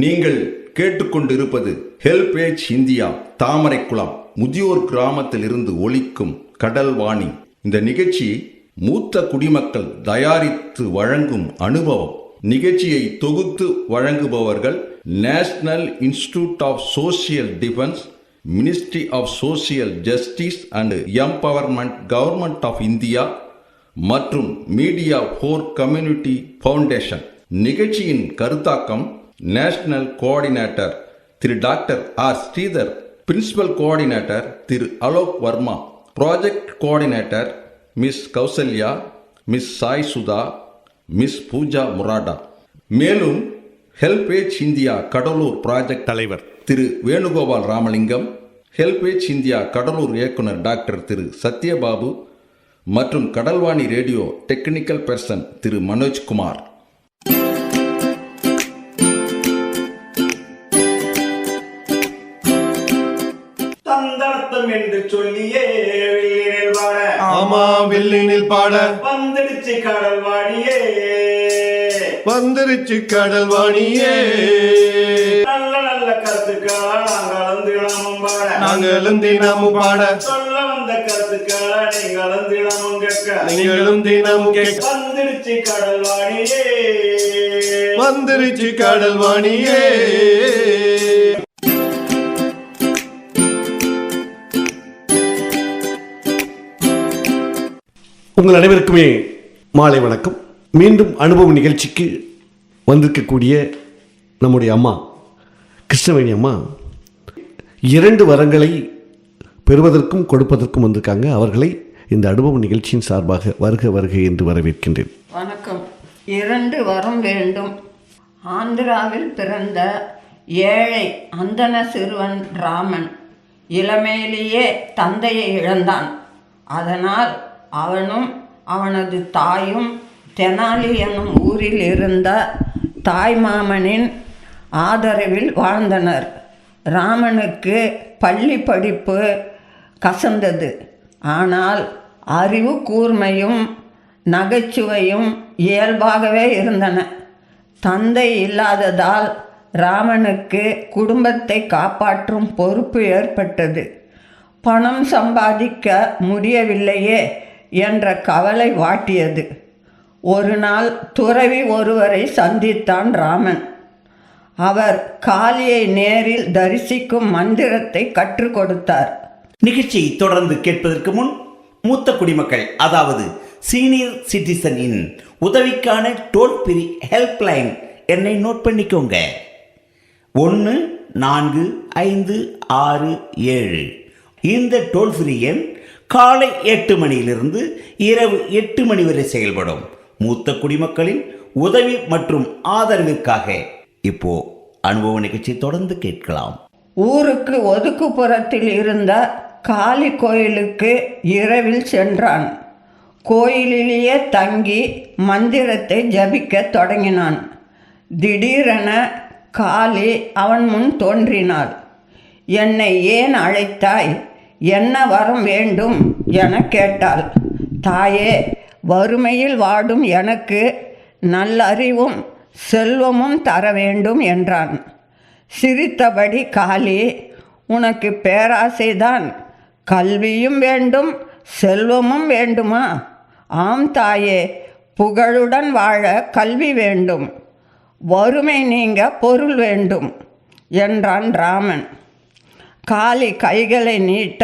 நீங்கள் கேட்டுக்கொண்டிருப்பது HelpAge India Thamaraikulam முதியோர் கிராமத்தில் இருந்து ஒலிக்கும் கடல்வாணி. இந்த நிகழ்ச்சி மூத்த குடிமக்கள் தயாரித்து வழங்கும் அனுபவம். நிகழ்ச்சியை தொகுத்து வழங்குபவர்கள் National Institute of Social Defence, Ministry of Social Justice and Empowerment, Government of India மற்றும் மீடியா ஃபார் கம்யூனிட்டி ஃபவுண்டேஷன். நிகழ்ச்சியின் கருத்தாக்கம் நேஷனல் கோஆர்டினேட்டர் திரு doctor R Sridhar, principal coordinator திரு Alok Varma, project coordinator miss Kausalya, miss Sai Sudha, miss Pooja Murada. மேலும் ஹெல்பேஜ் இந்தியா கடலூர் ப்ராஜெக்ட் தலைவர் திரு Venugopal Ramalingam, HelpAge India Cuddalore இயக்குனர் doctor திரு சத்யபாபு மற்றும் கடல்வாணி ரேடியோ டெக்னிக்கல் பர்சன் திரு மனோஜ்குமார். தந்தனத்தம் என்று சொல்லியே வெள்ளினில் பாட, ஆமா வெள்ளினில் பாட, வந்துடுச்சு கடல்வாணியே, வந்துருச்சு கடல்வாணியே. நல்ல நல்ல கருத்துக்களா நாங்களும் தினமும் பாட, நாங்களும் தினமும் பாட, சொல்ல வந்த கருத்துக்களா நீங்களும் தினமும் கேட்க, நீங்களும் தினமும் கேட்க. வந்துடுச்சு கடல்வாணியே, வந்துருச்சு கடல்வாணியே. உங்கள் அனைவருக்குமே மாலை வணக்கம். மீண்டும் அனுபவ நிகழ்ச்சிக்கு வந்திருக்கக்கூடிய நம்முடைய அம்மா கிருஷ்ணவேணி அம்மா 2 வரங்களை பெறுவதற்கும் கொடுப்பதற்கும் வந்திருக்காங்க. அவர்களை இந்த அனுபவ நிகழ்ச்சியின் சார்பாக வருக வருக என்று வரவேற்கின்றேன். வணக்கம். 2 வரம் வேண்டும். ஆந்திராவில் பிறந்த ஏழை அந்தன சிறுவன் ராமன் இளமையிலேயே தந்தையை இழந்தான். அதனால் அவனும் அவனது தாயும் தெனாலி என்னும் ஊரில் இருந்த தாய்மாமனின் ஆதரவில் வாழ்ந்தனர். ராமனுக்கு பள்ளி படிப்பு கசந்தது. ஆனால் அறிவு கூர்மையும் நகைச்சுவையும் இயல்பாகவே இருந்தன. தந்தை இல்லாததால் ராமனுக்கு குடும்பத்தை காப்பாற்றும் பொறுப்பு ஏற்பட்டது. பணம் சம்பாதிக்க முடியவில்லையே என்ற கவலை வாட்டியது. ஒரு நாள் துறவி ஒருவரை சந்தித்தான் ராமன். அவர் காளியை நேரில் தரிசிக்கும் மந்திரத்தை கற்றுக் கொடுத்தார். நிகழ்ச்சியை தொடர்ந்து கேட்பதற்கு முன் மூத்த குடிமக்கள், அதாவது சீனியர் சிட்டிசனின் உதவிக்கான டோல் ஃப்ரீ ஹெல்ப்லைன் எண்ணை நோட் பண்ணிக்கோங்க. 145667. இந்த டோல் ஃப்ரீ எண் காலை 8 மணியிலிருந்து இரவு 8 மணி வரை செயல்படும். மூத்த குடிமக்களின் உதவி மற்றும் ஆதரவிற்காக இப்போ அனுபவ நிகழ்ச்சி தொடர்ந்து கேட்கலாம். ஊருக்கு ஒதுக்குப்புறத்தில் இருந்த காளி கோயிலுக்கு இரவில் சென்றான். கோயிலிலேயே தங்கி மந்திரத்தை ஜபிக்க தொடங்கினான். திடீரென காளி அவன் முன் தோன்றினாள். என்னை ஏன் அழைத்தாய்? என்ன வரம் வேண்டும் என கேட்டாள். தாயே, வறுமையில் வாடும் எனக்கு நல்லறிவும் செல்வமும் தர வேண்டும் என்றான். சிரித்தபடி காளி, உனக்கு பேராசைதான், கல்வியும் வேண்டும் செல்வமும் வேண்டுமா? ஆம் தாயே, புகழுடன் வாழ கல்வி வேண்டும், வறுமை நீங்க பொருள் வேண்டும் என்றான் ராமன். காளி கைகளை நீட்ட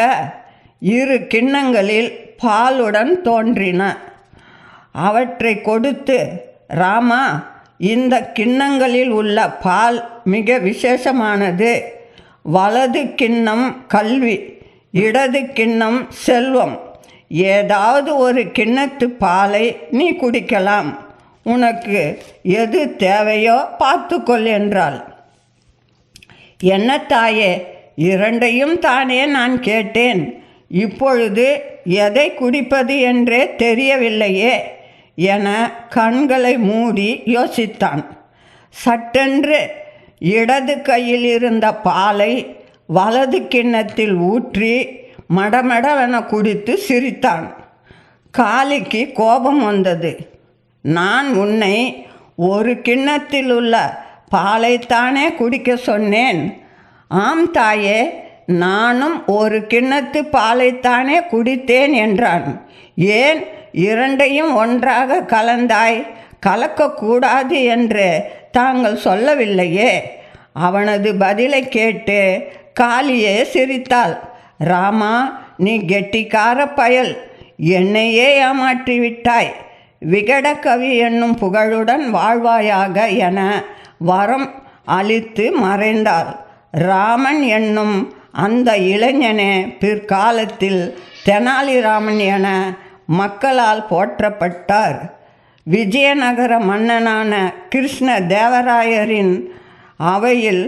2 கிண்ணங்களில் பாலுடன் தோன்றின. அவற்றை கொடுத்து, ராமா, இந்த கிண்ணங்களில் உள்ள பால் மிக விசேஷமானது. வலது கிண்ணம் கல்வி, இடது கிண்ணம் செல்வம். ஏதாவது ஒரு கிண்ணத்து பாலை நீ குடிக்கலாம். உனக்கு எது தேவையோ பார்த்துக்கொள் என்றாள். என்ன தாயே, 2ஐயும் தானே நான் கேட்டேன். இப்பொழுது எதை குடிப்பது என்றே தெரியவில்லையே என கண்களை மூடி யோசித்தான். சட்டென்று இடது கையில் இருந்த பாலை வலது கிண்ணத்தில் ஊற்றி மடமடவென குடித்து சிரித்தான். காளிக்கு கோபம் வந்தது. நான் உன்னை ஒரு கிண்ணத்தில் உள்ள பாலைத்தானே குடிக்க சொன்னேன். ஆம் தாயே, நானும் ஒரு கிண்ணத்து பாலைத்தானே குடித்தேன் என்றான். ஏன் இரண்டையும் ஒன்றாக கலந்தாய்? கலக்கக்கூடாது என்று தாங்கள் சொல்லவில்லையே. அவனது பதிலை கேட்டு காளியே சிரித்தாள். ராமா, நீ கெட்டிக்கார பயல், என்னையே ஏமாற்றிவிட்டாய். விகட கவி என்னும் புகழுடன் வாழ்வாயாக என வரம் அளித்து மறைந்தாள். ராமன் என்னும் அந்த இளைஞனே பிற்காலத்தில் தெனாலிராமன் என மக்களால் போற்றப்பட்டார். விஜயநகர மன்னனான கிருஷ்ண தேவராயரின் அவையில்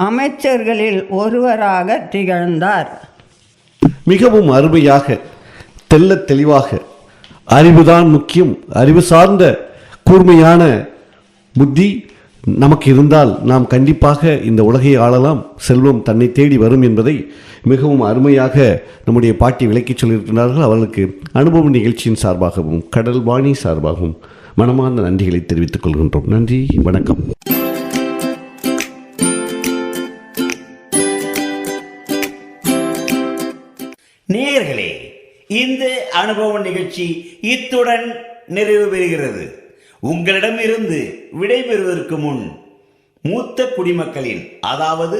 அமைச்சர்களில் ஒருவராக திகழ்ந்தார். மிகவும் அருமையாக, தெள்ளத் தெளிவாக, அறிவுதான் முக்கியம், அறிவு சார்ந்த கூர்மையான புத்தி நமக்கு இருந்தால் நாம் கண்டிப்பாக இந்த உலகை ஆளலாம், செல்வம் தன்னை தேடி வரும் என்பதை மிகவும் அருமையாக நம்முடைய பாட்டி விளக்கிச் சொல்லியிருக்கிறார்கள். அவர்களுக்கு அனுபவ நிகழ்ச்சியின் சார்பாகவும் கடல் வாணி சார்பாகவும் மனமார்ந்த நன்றிகளை தெரிவித்துக் கொள்கின்றோம். நன்றி, வணக்கம். நேயர்களே, இந்த அனுபவ நிகழ்ச்சி இத்துடன் நிறைவு பெறுகிறது. உங்களிடமிருந்து விடைபெறுவதற்கு முன் மூத்த குடிமக்களின், அதாவது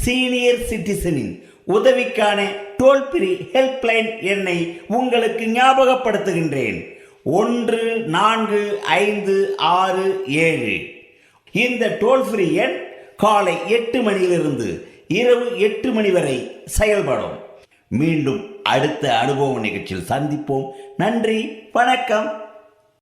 சீனியர் சிட்டிசனின் உதவிக்கான டோல் ஃப்ரீ ஹெல்ப்லைன் எண்ணை உங்களுக்கு ஞாபகப்படுத்துகின்றேன். 145667. இந்த டோல் ஃப்ரீ எண் காலை 8 மணியிலிருந்து இரவு 8 மணி வரை செயல்படும். மீண்டும் அடுத்த அனுபவ நிகழ்ச்சியில் சந்திப்போம். நன்றி, வணக்கம்.